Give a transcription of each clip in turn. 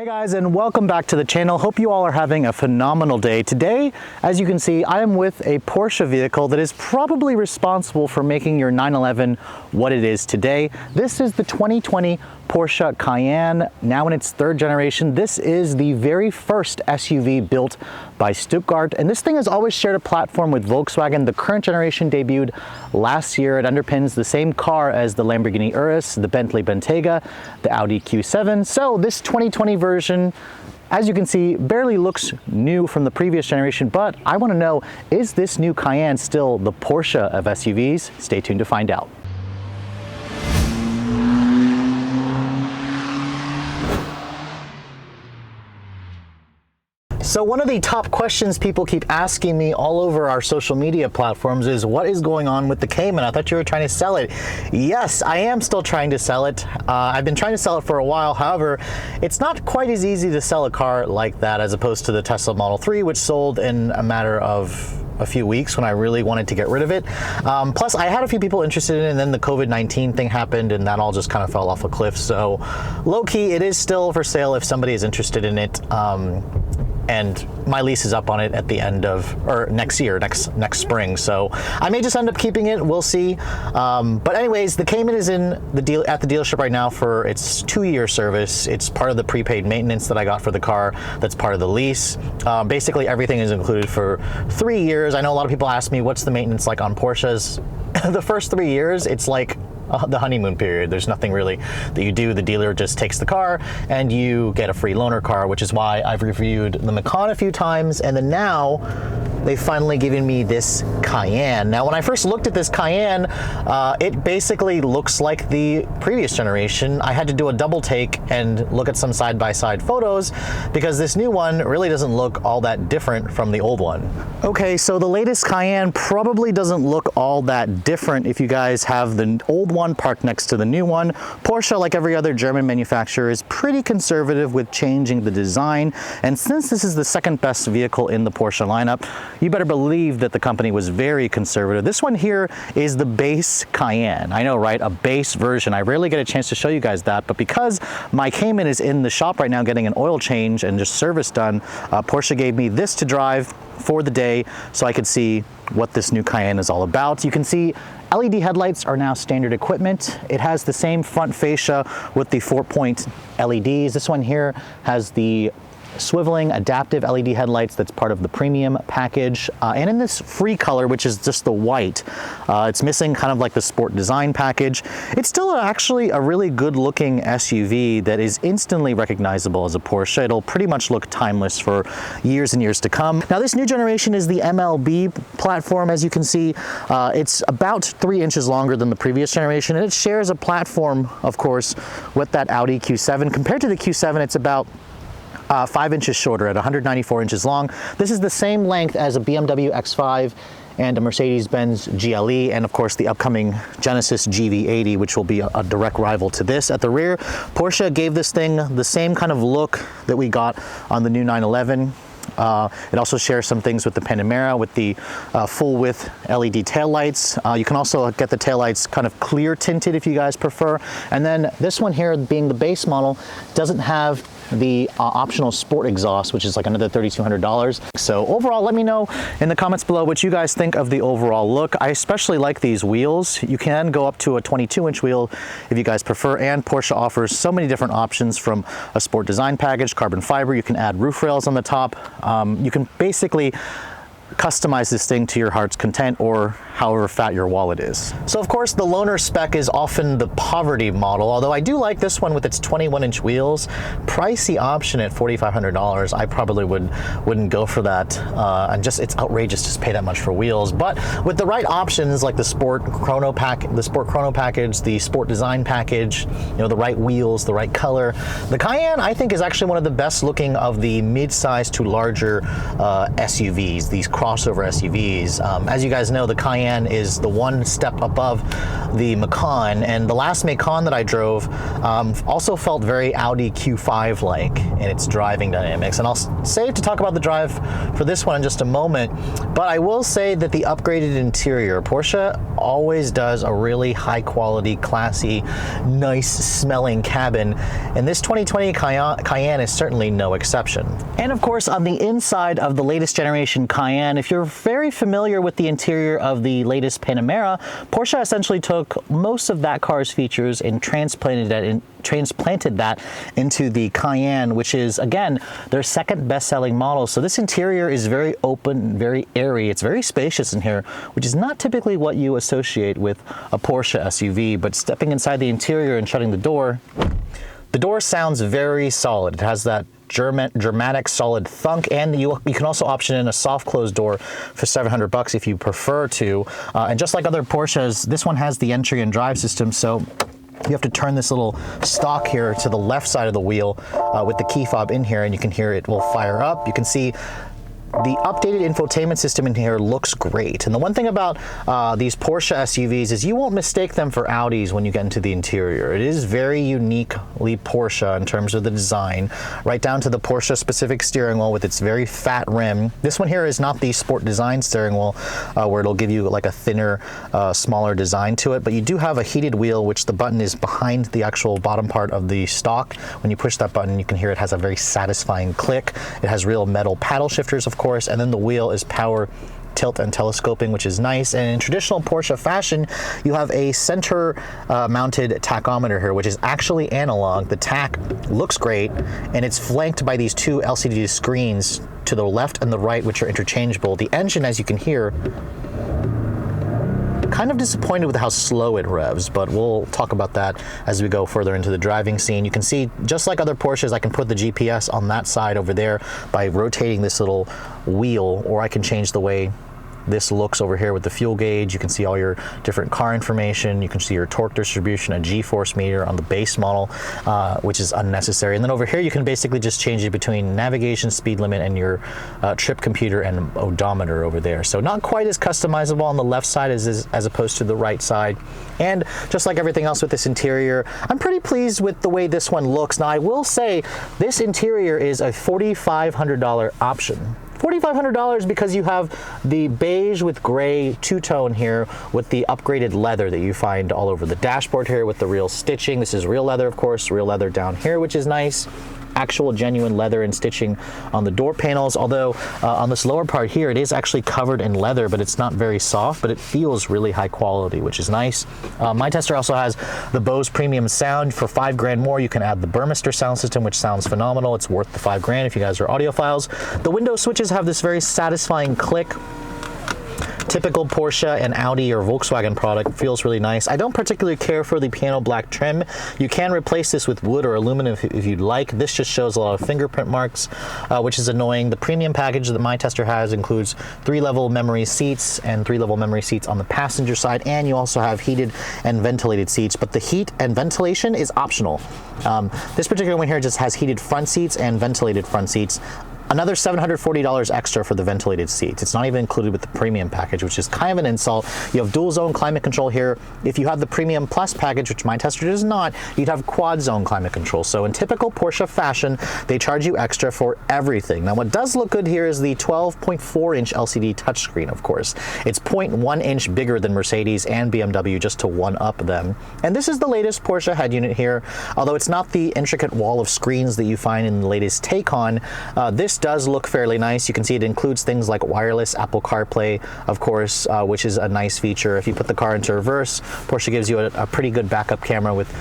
Hey guys, and welcome back to the channel. Hope you all are having a phenomenal day. Today, as you can see, I am with a Porsche vehicle that is probably responsible for making your 911 what it is today. This is the 2020 Porsche Cayenne, now in its third generation. This is the very first SUV built by Stuttgart, and this thing has always shared a platform with Volkswagen. The current generation debuted last year. It underpins the same car as the Lamborghini Urus, the Bentley Bentayga, the Audi Q7. So this 2020 version, as you can see, barely looks new from the previous generation, but I want to know, is this new Cayenne still the Porsche of SUVs? Stay tuned to find out. So one of the top questions people keep asking me all over our social media platforms is, what is going on with the Cayman? I thought you were trying to sell it. Yes, I am still trying to sell it. I've been trying to sell it for a while. However, it's not quite as easy to sell a car like that as opposed to the Tesla Model 3, which sold in a matter of a few weeks when I really wanted to get rid of it. Plus, I had a few people interested in it, and then the COVID-19 thing happened, and that all just kind of fell off a cliff. So low-key, it is still for sale if somebody is interested in it. And my lease is up on it at the end of, or next year, next spring. So I may just end up keeping it. We'll see. But anyways, the Cayman is in the at the dealership right now for its 2-year service. It's part of the prepaid maintenance that I got for the car. That's part of the lease. Basically, everything is included for 3 years. I know a lot of people ask me, what's the maintenance like on Porsches? The first 3 years, it's like the honeymoon period. There's nothing really that you do. The dealer just takes the car and you get a free loaner car, which is why I've reviewed the Macan a few times, and then now they've finally given me this Cayenne. Now, when I first looked at this Cayenne, it basically looks like the previous generation. I had to do a double take and look at some side-by-side photos because this new one really doesn't look all that different from the old one. Okay, so the latest Cayenne probably doesn't look all that different if you guys have the old one parked next to the new one. Porsche, like every other German manufacturer, is pretty conservative with changing the design, and since this is the second best vehicle in the Porsche lineup, you better believe that the company was very conservative. This one here is the base Cayenne. I know, right? A base version. I rarely get a chance to show you guys that, but because my Cayman is in the shop right now getting an oil change and just service done, Porsche gave me this to drive for the day so I could see what this new Cayenne is all about. You can see LED headlights are now standard equipment. It has the same front fascia with the 4-point LEDs. This one here has the swiveling adaptive LED headlights that's part of the premium package, and in this free color, which is just the white. It's missing kind of like the sport design package. It's still actually a really good looking SUV that is instantly recognizable as a Porsche. It'll pretty much look timeless for years and years to come. Now, this new generation is the MLB platform. As you can see, it's about 3 inches longer than the previous generation, and it shares a platform, of course, with that Audi Q7. Compared to the Q7, it's about 5 inches shorter at 194 inches long. This is the same length as a BMW X5 and a Mercedes-Benz GLE, and of course the upcoming Genesis GV80, which will be a direct rival to this. At the rear, Porsche gave this thing the same kind of look that we got on the new 911. It also shares some things with the Panamera with the full width LED taillights. You can also get the taillights kind of clear tinted if you guys prefer. And then this one here, being the base model, doesn't have the optional sport exhaust, which is like another $3,200. So overall, let me know in the comments below what you guys think of the overall look. I especially like these wheels. You can go up to a 22-inch wheel if you guys prefer, and Porsche offers so many different options, from a sport design package, carbon fiber. You can add roof rails on the top. You can basically customize this thing to your heart's content, or however fat your wallet is. So of course, the loaner spec is often the poverty model, although I do like this one with its 21-inch wheels. Pricey option at $4,500. I probably wouldn't go for that. And just, it's outrageous to pay that much for wheels. But with the right options like the Sport Chrono package, the Sport Design package, you know, the right wheels, the right color, the Cayenne, I think, is actually one of the best looking of the mid-size to larger SUVs, these crossover SUVs. As you guys know, the Cayenne is the one step above the Macan, and the last Macan that I drove also felt very Audi Q5 like in its driving dynamics, and I'll save to talk about the drive for this one in just a moment. But I will say that the upgraded interior, Porsche always does a really high quality, classy, nice smelling cabin, and this 2020 Cayenne is certainly no exception. And of course, on the inside of the latest generation Cayenne, if you're very familiar with the interior of the latest Panamera, Porsche essentially took most of that car's features and transplanted that into the Cayenne, which is, again, their second best-selling model. So this interior is very open, very airy. It's very spacious in here, which is not typically what you associate with a Porsche SUV. But stepping inside the interior and shutting the door sounds very solid. It has that Germanic solid thunk, and you can also option in a soft close door for $700 if you prefer to. And just like other Porsches, this one has the entry and drive system, so you have to turn this little stalk here to the left side of the wheel with the key fob in here, and you can hear it will fire up. You can see the updated infotainment system in here looks great. And the one thing about these Porsche SUVs is you won't mistake them for Audis when you get into the interior. It is very uniquely Porsche in terms of the design, right down to the Porsche specific steering wheel with its very fat rim. This one here is not the sport design steering wheel where it'll give you like a thinner, smaller design to it, but you do have a heated wheel, which the button is behind the actual bottom part of the stalk. When you push that button, you can hear it has a very satisfying click. It has real metal paddle shifters, of course, and then the wheel is power tilt and telescoping, which is nice. And in traditional Porsche fashion, you have a center mounted tachometer here, which is actually analog. The tach looks great, and it's flanked by these two LCD screens to the left and the right, which are interchangeable. The engine, as you can hear, kind of disappointed with how slow it revs, but we'll talk about that as we go further into the driving scene. You can see, just like other Porsches, I can put the GPS on that side over there by rotating this little wheel, or I can change the way this looks over here with the fuel gauge. You can see all your different car information. You can see your torque distribution, a G-force meter on the base model, which is unnecessary. And then over here, you can basically just change it between navigation, speed limit, and your trip computer and odometer over there. So not quite as customizable on the left side as opposed to the right side. And just like everything else with this interior, I'm pretty pleased with the way this one looks. Now, I will say this interior is a $4,500 option. $4,500 because you have the beige with gray two-tone here with the upgraded leather that you find all over the dashboard here with the real stitching. This is real leather, of course, real leather down here, which is nice. Actual genuine leather and stitching on the door panels, although on this lower part here it is actually covered in leather, but it's not very soft, but it feels really high quality, which is nice. My tester also has the Bose premium sound. For $5 more, you can add the Burmester sound system, which sounds phenomenal. It's worth the $5 if you guys are audiophiles. The window switches have this very satisfying click. Typical Porsche and Audi or Volkswagen product, feels really nice. I don't particularly care for the piano black trim. You can replace this with wood or aluminum if you'd like. This just shows a lot of fingerprint marks, which is annoying. The premium package that my tester has includes 3-level memory seats and 3-level memory seats on the passenger side, and you also have heated and ventilated seats, but the heat and ventilation is optional. This particular one here just has heated front seats and ventilated front seats. Another $740 extra for the ventilated seats. It's not even included with the premium package, which is kind of an insult. You have dual zone climate control here. If you have the premium plus package, which my tester does not, you'd have quad zone climate control. So in typical Porsche fashion, they charge you extra for everything. Now, what does look good here is the 12.4-inch LCD touchscreen, of course. It's 0.1 inch bigger than Mercedes and BMW, just to one-up them. And this is the latest Porsche head unit here. Although it's not the intricate wall of screens that you find in the latest Taycan, this does look fairly nice. You can see it includes things like wireless Apple CarPlay, of course, which is a nice feature. If you put the car into reverse, Porsche gives you a pretty good backup camera with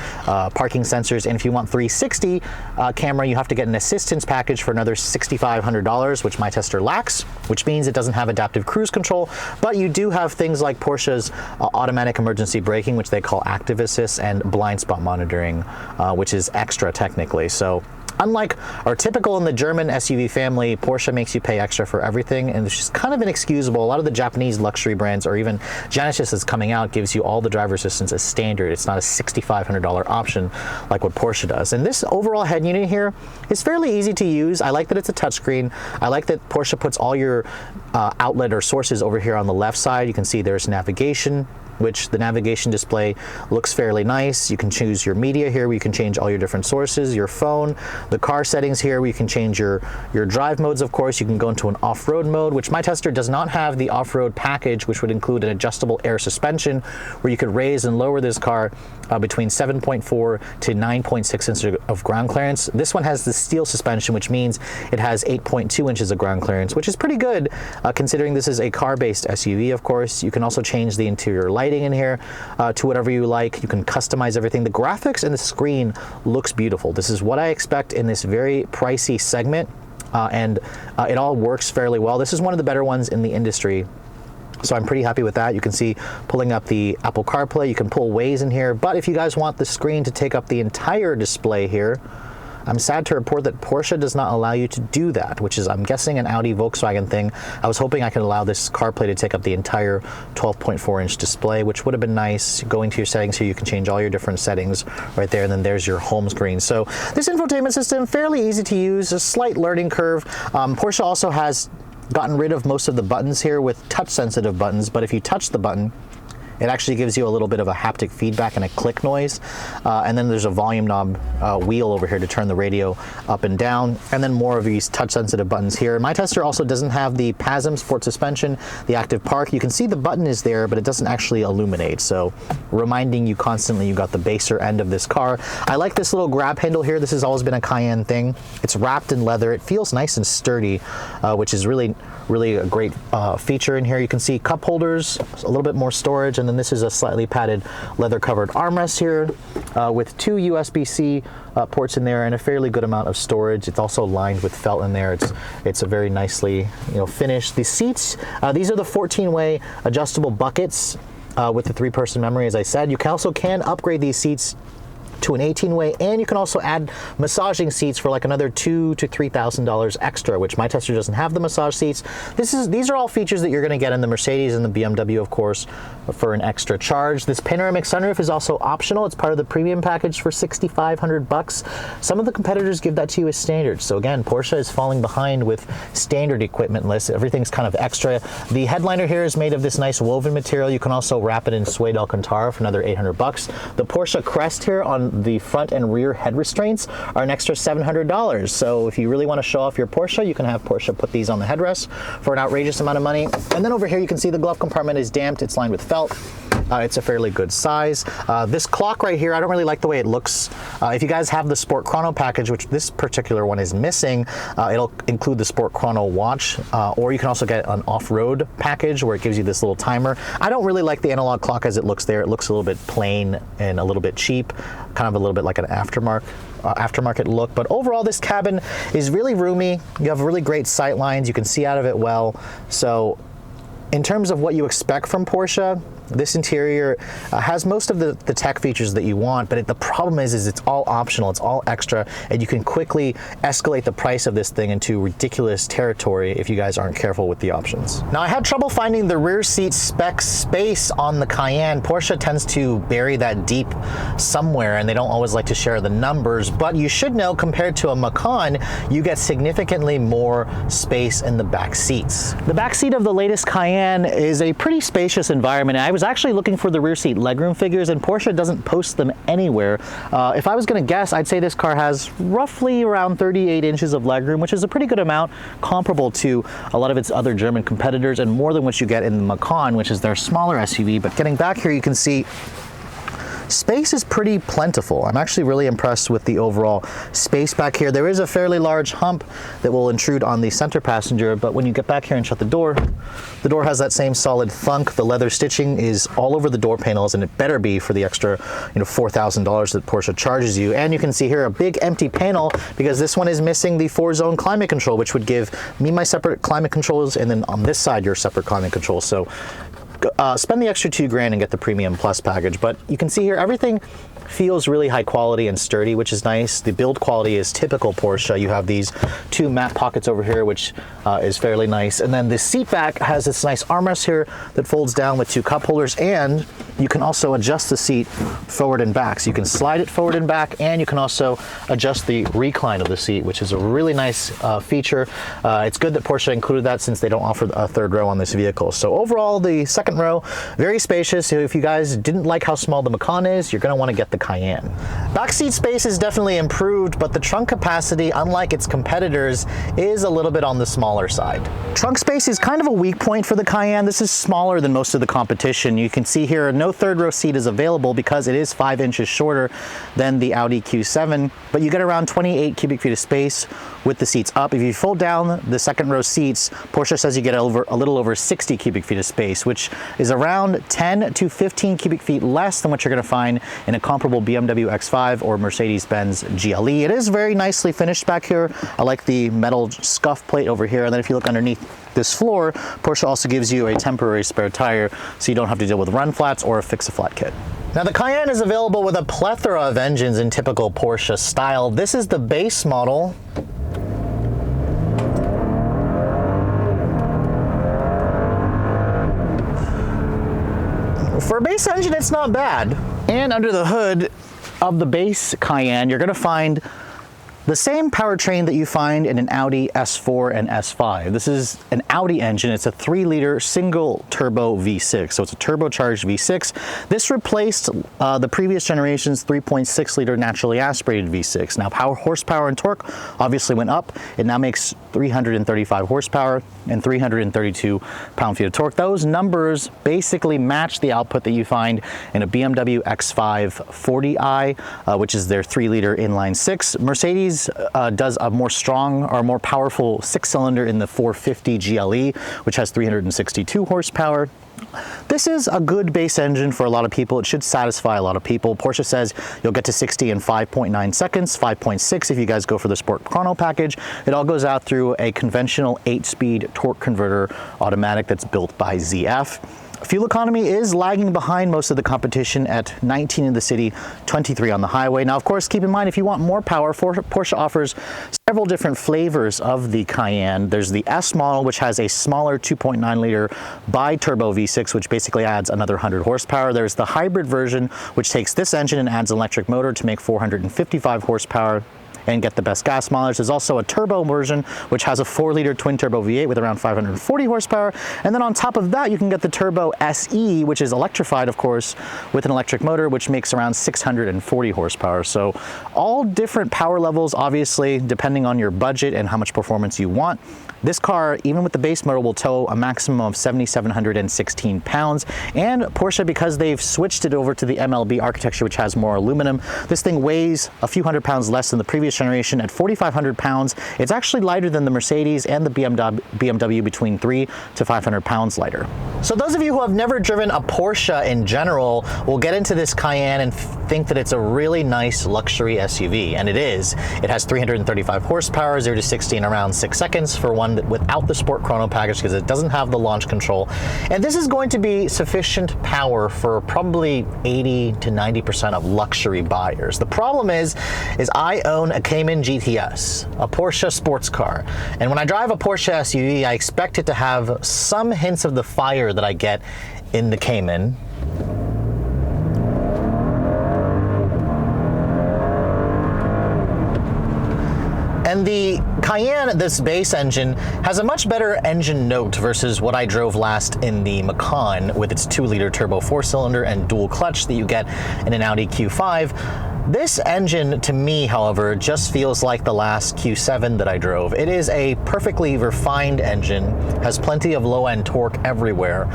parking sensors. And if you want 360 camera, you have to get an assistance package for another $6,500, which my tester lacks, which means it doesn't have adaptive cruise control. But you do have things like Porsche's automatic emergency braking, which they call active assist, and blind spot monitoring, which is extra technically. So unlike our typical in the German SUV family, Porsche makes you pay extra for everything, and it's just kind of inexcusable. A lot of the Japanese luxury brands, or even Genesis that's coming out, gives you all the driver assistance as standard. It's not a $6,500 option like what Porsche does. And this overall head unit here is fairly easy to use. I like that it's a touchscreen. I like that Porsche puts all your outlet or sources over here on the left side. You can see there's navigation, which the navigation display looks fairly nice. You can choose your media here, where you can change all your different sources, your phone, the car settings here, where you can change your drive modes, of course. You can go into an off-road mode, which my tester does not have the off-road package, which would include an adjustable air suspension, where you could raise and lower this car between 7.4 to 9.6 inches of ground clearance. This one has the steel suspension, which means it has 8.2 inches of ground clearance, which is pretty good considering this is a car-based SUV, of course. You can also change the interior lighting in here to whatever you like. You can customize everything. The graphics and the screen looks beautiful. This is what I expect in this very pricey segment, and it all works fairly well. This is one of the better ones in the industry, so I'm pretty happy with that. You can see pulling up the Apple CarPlay, you can pull Waze in here, but if you guys want the screen to take up the entire display here, I'm sad to report that Porsche does not allow you to do that, which is, I'm guessing, an Audi Volkswagen thing. I was hoping I could allow this CarPlay to take up the entire 12.4-inch display, which would have been nice. Going to your settings here, you can change all your different settings right there, and then there's your home screen. So this infotainment system, fairly easy to use, a slight learning curve. Porsche also has gotten rid of most of the buttons here with touch-sensitive buttons, but if you touch the button, it actually gives you a little bit of a haptic feedback and a click noise. And then there's a volume knob wheel over here to turn the radio up and down. And then more of these touch-sensitive buttons here. My tester also doesn't have the PASM Sport Suspension, the Active Park. You can see the button is there, but it doesn't actually illuminate. So reminding you constantly you got the baser end of this car. I like this little grab handle here. This has always been a Cayenne thing. It's wrapped in leather. It feels nice and sturdy, which is really a great feature in here. You can see cup holders, a little bit more storage, and then this is a slightly padded leather covered armrest here with two USB-C ports in there and a fairly good amount of storage. It's also lined with felt in there. It's a very nicely finished. The seats, these are the 14-way adjustable buckets with the 3-person memory, as I said. You also can upgrade these seats to an 18-way, and you can also add massaging seats for like another $2,000 to $3,000 extra, which my tester doesn't have the massage seats. These are all features that you're going to get in the Mercedes and the BMW, of course, for an extra charge. This panoramic sunroof is also optional. It's part of the premium package for $6,500. Some of the competitors give that to you as standard. So again, Porsche is falling behind with standard equipment lists. Everything's kind of extra. The headliner here is made of this nice woven material. You can also wrap it in suede Alcantara for another $800. The Porsche crest here on the front and rear head restraints are an extra $700. So if you really want to show off your Porsche, you can have Porsche put these on the headrest for an outrageous amount of money. And then over here you can see the glove compartment is damped. It's lined with felt. It's a fairly good size. This clock right here, I don't really like the way it looks. If you guys have the Sport Chrono package, which this particular one is missing, it'll include the Sport Chrono watch, or you can also get an off-road package where it gives you this little timer. I don't really like the analog clock as it looks there. It looks a little bit plain and a little bit cheap, kind of a little bit like an aftermarket look. But overall, this cabin is really roomy. You have really great sight lines. You can see out of it well. So in terms of what you expect from Porsche, this interior has most of the tech features that you want, but the problem is it's all optional, it's all extra, and you can quickly escalate the price of this thing into ridiculous territory if you guys aren't careful with the options. Now, I had trouble finding the rear seat spec space on the Cayenne. Porsche tends to bury that deep somewhere, and they don't always like to share the numbers, but you should know compared to a Macan, you get significantly more space in the back seats. The back seat of the latest Cayenne is a pretty spacious environment. I was actually looking for the rear seat legroom figures, and Porsche doesn't post them anywhere. If I was going to guess, I'd say this car has roughly around 38 inches of legroom, which is a pretty good amount, comparable to a lot of its other German competitors, and more than what you get in the Macan, which is their smaller SUV. But getting back here, you can see space is pretty plentiful. I'm actually really impressed with the overall space back here. There is a fairly large hump that will intrude on the center passenger, but when you get back here and shut the door has that same solid thunk. The leather stitching is all over the door panels, and it better be for the extra, $4,000 that Porsche charges you. And you can see here a big empty panel because this one is missing the 4-zone climate control, which would give me my separate climate controls, and then on this side your separate climate controls. So spend the extra $2,000 and get the Premium Plus package. But you can see here everything Feels really high quality and sturdy, which is nice. The build quality is typical Porsche. You have these two matte pockets over here, which is fairly nice. And then the seat back has this nice armrest here that folds down with two cup holders, and you can also adjust the seat forward and back. So you can slide it forward and back, and you can also adjust the recline of the seat, which is a really nice feature. It's good that Porsche included that since they don't offer a third row on this vehicle. So overall, the second row, very spacious. So if you guys didn't like how small the Macan is, you're going to want to get the Cayenne. Backseat space is definitely improved, but the trunk capacity, unlike its competitors, is a little bit on the smaller side. Trunk space is kind of a weak point for the Cayenne. This is smaller than most of the competition. You can see here no third row seat is available because it is 5 inches shorter than the Audi Q7, but you get around 28 cubic feet of space with the seats up. If you fold down the second row seats, Porsche says you get a little over 60 cubic feet of space, which is around 10 to 15 cubic feet less than what you're going to find in a comparable BMW X5 or Mercedes-Benz GLE. It is very nicely finished back here. I like the metal scuff plate over here, and then if you look underneath this floor, Porsche also gives you a temporary spare tire so you don't have to deal with run flats or a fix-a-flat kit. Now the Cayenne is available with a plethora of engines in typical Porsche style. This is the base model. For a base engine, it's not bad. And under the hood of the base Cayenne, you're going to find the same powertrain that you find in an Audi S4 and S5. This is an Audi engine. It's a 3-liter single turbo V6. So it's a turbocharged V6. This replaced the previous generation's 3.6-liter naturally aspirated V6. Now horsepower and torque obviously went up. It now makes 335 horsepower and 332 pound-feet of torque. Those numbers basically match the output that you find in a BMW X5 40i, which is their 3-liter inline-6. Mercedes does a more strong or more powerful 6-cylinder in the 450 GLE, which has 362 horsepower. This is a good base engine for a lot of people. It should satisfy a lot of people. Porsche says you'll get to 60 in 5.9 seconds, 5.6 if you guys go for the Sport Chrono package. It all goes out through a conventional 8-speed torque converter automatic that's built by ZF. Fuel economy is lagging behind most of the competition at 19 in the city, 23 on the highway. Now, of course, keep in mind, if you want more power, Porsche offers several different flavors of the Cayenne. There's the S model, which has a smaller 2.9-liter bi-turbo V6, which basically adds another 100 horsepower. There's the hybrid version, which takes this engine and adds an electric motor to make 455 horsepower and get the best gas mileage. There's also a turbo version, which has a 4-liter twin-turbo V8 with around 540 horsepower. And then on top of that, you can get the Turbo SE, which is electrified, of course, with an electric motor, which makes around 640 horsepower. So all different power levels, obviously, depending on your budget and how much performance you want. This car, even with the base motor, will tow a maximum of 7,716 pounds. And Porsche, because they've switched it over to the MLB architecture, which has more aluminum, this thing weighs a few hundred pounds less than the previous generation at 4,500 pounds. It's actually lighter than the Mercedes and the BMW, between 300 to 500 pounds lighter. So those of you who have never driven a Porsche in general will get into this Cayenne and think that it's a really nice luxury SUV, and it is. It has 335 horsepower, 0 to 60 in around 6 seconds for one without the Sport Chrono package because it doesn't have the launch control. And this is going to be sufficient power for probably 80 to 90% of luxury buyers. The problem is I own a Cayman GTS, a Porsche sports car. And when I drive a Porsche SUV, I expect it to have some hints of the fire that I get in the Cayman. And the Cayenne, this base engine, has a much better engine note versus what I drove last in the Macan with its 2-liter turbo 4-cylinder and dual clutch that you get in an Audi Q5. This engine, to me, however, just feels like the last Q7 that I drove. It is a perfectly refined engine, has plenty of low-end torque everywhere.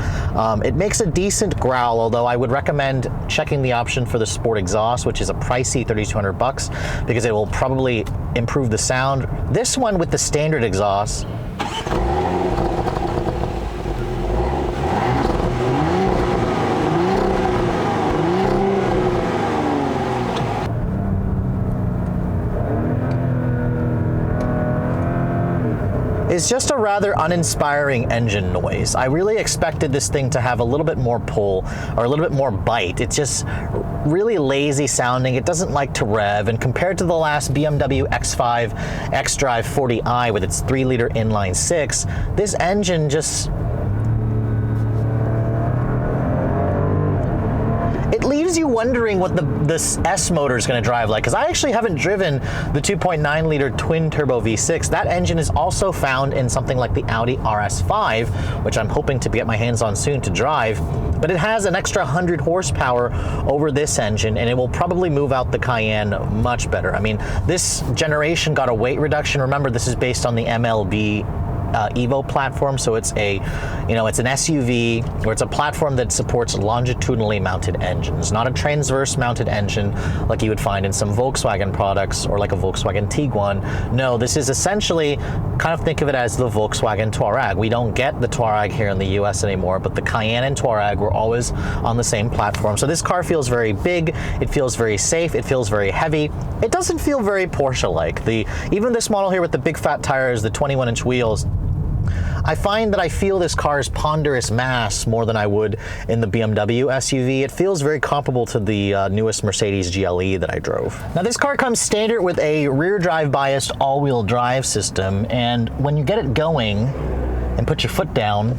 It makes a decent growl, although I would recommend checking the option for the Sport exhaust, which is a pricey $3,200 because it will probably improve the sound. This one with the standard exhaust is just a rather uninspiring engine noise. I really expected this thing to have a little bit more pull or a little bit more bite. It's just really lazy sounding. It doesn't like to rev, and compared to the last BMW X5 xDrive 40i with its 3-liter inline 6, this engine just... it leaves you wondering what this S motor is going to drive like, because I actually haven't driven the 2.9-liter twin-turbo V6. That engine is also found in something like the Audi RS5, which I'm hoping to get my hands on soon to drive, but it has an extra 100 horsepower over this engine, and it will probably move out the Cayenne much better. I mean, this generation got a weight reduction. Remember, this is based on the MLB Evo platform, so it's a, it's an SUV, or it's a platform that supports longitudinally mounted engines, not a transverse mounted engine like you would find in some Volkswagen products or like a Volkswagen Tiguan. No, this is essentially, kind of think of it as the Volkswagen Touareg. We don't get the Touareg here in the US anymore, but the Cayenne and Touareg were always on the same platform. So this car feels very big, it feels very safe, it feels very heavy. It doesn't feel very Porsche-like. Even this model here with the big fat tires, the 21-inch wheels, I find that I feel this car's ponderous mass more than I would in the BMW SUV. It feels very comparable to the newest Mercedes GLE that I drove. Now, this car comes standard with a rear drive biased all-wheel drive system, and when you get it going and put your foot down,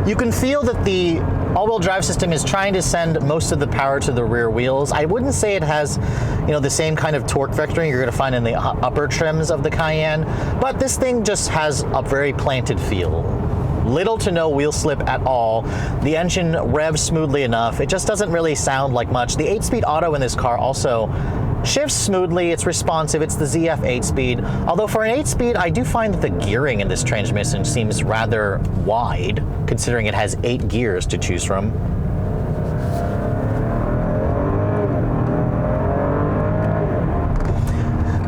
you can feel that the all-wheel drive system is trying to send most of the power to the rear wheels. I wouldn't say it has, the same kind of torque vectoring you're going to find in the upper trims of the Cayenne, but this thing just has a very planted feel. Little to no wheel slip at all. The engine revs smoothly enough. It just doesn't really sound like much. The 8-speed auto in this car also shifts smoothly, it's responsive, it's the ZF 8-speed. Although for an 8-speed, I do find that the gearing in this transmission seems rather wide, considering it has 8 gears to choose from.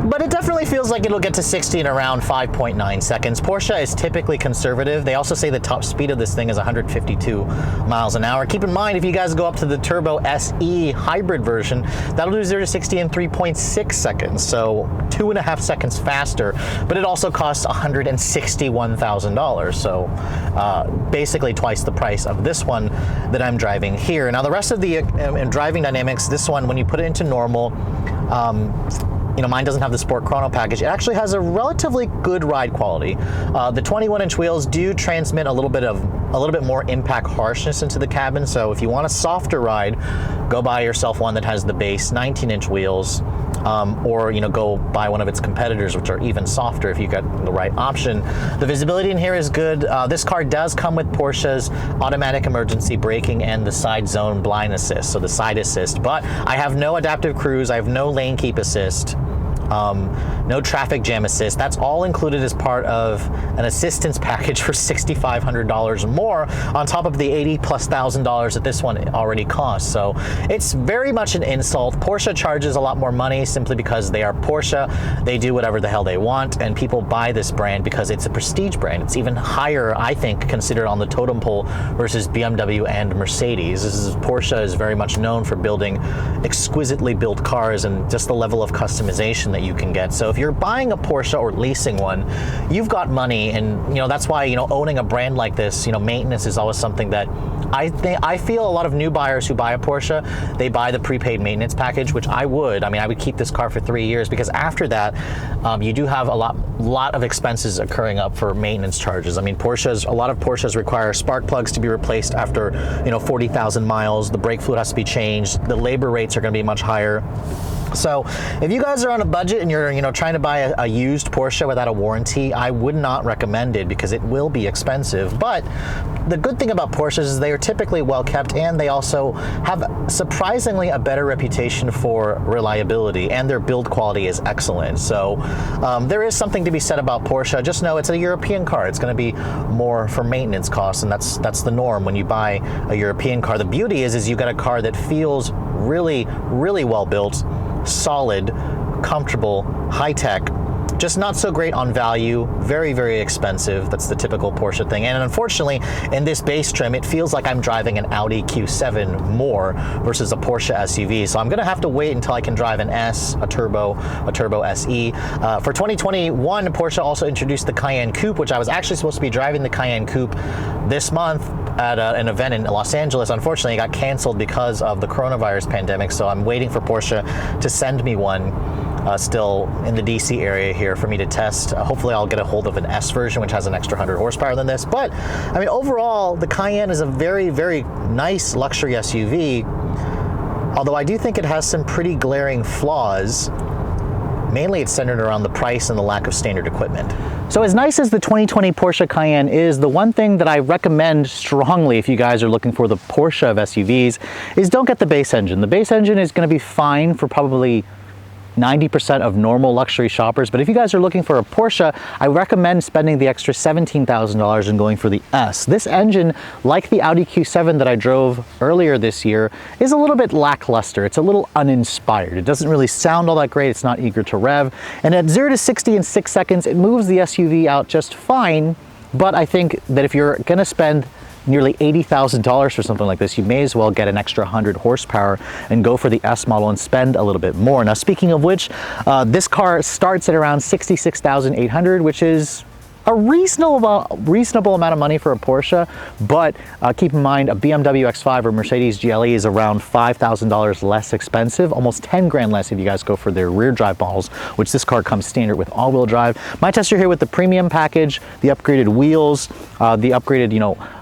But it definitely feels like it'll get to 60 in around 5.9 seconds. Porsche is typically conservative. They also say the top speed of this thing is 152 miles an hour. Keep in mind, if you guys go up to the Turbo SE hybrid version, that'll do 0 to 60 in 3.6 seconds, so 2.5 seconds faster, but it also costs $161,000, so basically twice the price of this one that I'm driving here. Now, the rest of the driving dynamics, this one, when you put it into normal, mine doesn't have the Sport Chrono package. It actually has a relatively good ride quality. The 21-inch wheels do transmit a little bit more impact harshness into the cabin. So if you want a softer ride, go buy yourself one that has the base 19-inch wheels, or go buy one of its competitors, which are even softer if you got the right option. The visibility in here is good. This car does come with Porsche's automatic emergency braking and the side zone blind assist, so the side assist. But I have no adaptive cruise. I have no lane keep assist. No traffic jam assist. That's all included as part of an assistance package for $6,500 more on top of the $80,000+ that this one already costs. So it's very much an insult. Porsche charges a lot more money simply because they are Porsche. They do whatever the hell they want, and people buy this brand because it's a prestige brand. It's even higher, I think, considered on the totem pole versus BMW and Mercedes. Porsche is very much known for building exquisitely built cars and just the level of customization that you can get. So if you're buying a Porsche or leasing one, you've got money, and that's why owning a brand like this, maintenance is always something that I feel a lot of new buyers who buy a Porsche, they buy the prepaid maintenance package, which I would. I mean, I would keep this car for 3 years, because after that, you do have a lot of expenses occurring up for maintenance charges. I mean, a lot of Porsches require spark plugs to be replaced after 40,000 miles. The brake fluid has to be changed. The labor rates are going to be much higher. So if you guys are on a budget and you're trying to buy a used Porsche without a warranty, I would not recommend it, because it will be expensive. But the good thing about Porsches is they are typically well kept, and they also have surprisingly a better reputation for reliability, and their build quality is excellent. So there is something to be said about Porsche. Just know it's a European car. It's going to be more for maintenance costs, and that's the norm when you buy a European car. The beauty is you got a car that feels really, really well built, solid, comfortable, high-tech, just not so great on value, very, very expensive. That's the typical Porsche thing. And unfortunately, in this base trim, it feels like I'm driving an Audi Q7 more versus a Porsche SUV. So I'm gonna have to wait until I can drive an S, a Turbo SE. For 2021, Porsche also introduced the Cayenne Coupe, which I was actually supposed to be driving the Cayenne Coupe this month at an event in Los Angeles. Unfortunately, it got canceled because of the coronavirus pandemic. So I'm waiting for Porsche to send me one. Still in the DC area here for me to test. Hopefully I'll get a hold of an S version, which has an extra 100 horsepower than this. But I mean, overall, the Cayenne is a very, very nice luxury SUV. Although I do think it has some pretty glaring flaws. Mainly it's centered around the price and the lack of standard equipment. So as nice as the 2020 Porsche Cayenne is, the one thing that I recommend strongly if you guys are looking for the Porsche of SUVs is don't get the base engine. The base engine is going to be fine for probably 90% of normal luxury shoppers, but if you guys are looking for a Porsche, I recommend spending the extra $17,000 and going for the S. This engine, like the Audi Q7 that I drove earlier this year, is a little bit lackluster. It's a little uninspired. It doesn't really sound all that great. It's not eager to rev. And at 0 to 60 in 6 seconds, it moves the SUV out just fine. But I think that if you're gonna spend nearly $80,000 for something like this, you may as well get an extra 100 horsepower and go for the S model and spend a little bit more. Now, speaking of which, this car starts at around $66,800, which is a reasonable amount of money for a Porsche, but keep in mind a BMW X5 or Mercedes GLE is around $5,000 less expensive, almost 10 grand less if you guys go for their rear drive models, which this car comes standard with all-wheel drive. My tester here with the premium package, the upgraded wheels, the upgraded,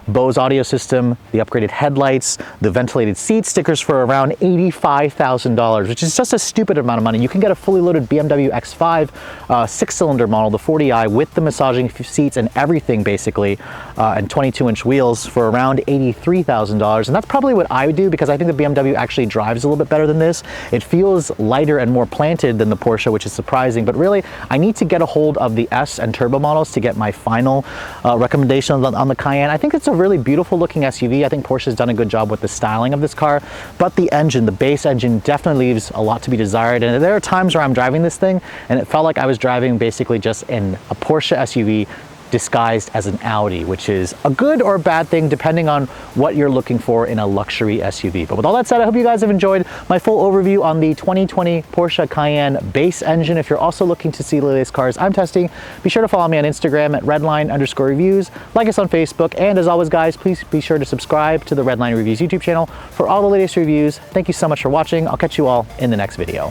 Bose audio system, the upgraded headlights, the ventilated seat stickers for around $85,000, which is just a stupid amount of money. You can get a fully loaded BMW X5 6-cylinder model, the 40i, with the massaging seats and everything basically, and 22-inch wheels for around $83,000. And that's probably what I would do because I think the BMW actually drives a little bit better than this. It feels lighter and more planted than the Porsche, which is surprising. But really, I need to get a hold of the S and Turbo models to get my final recommendation on the Cayenne. I think it's a really beautiful looking SUV. I think Porsche's done a good job with the styling of this car, but the engine, the base engine, definitely leaves a lot to be desired. And there are times where I'm driving this thing and it felt like I was driving basically just in a Porsche SUV disguised as an Audi, which is a good or a bad thing depending on what you're looking for in a luxury SUV. But with all that said, I hope you guys have enjoyed my full overview on the 2020 Porsche Cayenne base engine. If you're also looking to see the latest cars I'm testing, be sure to follow me on Instagram at redline_reviews, like us on Facebook, and as always guys, please be sure to subscribe to the Redline Reviews YouTube channel for all the latest reviews. Thank you so much for watching. I'll catch you all in the next video.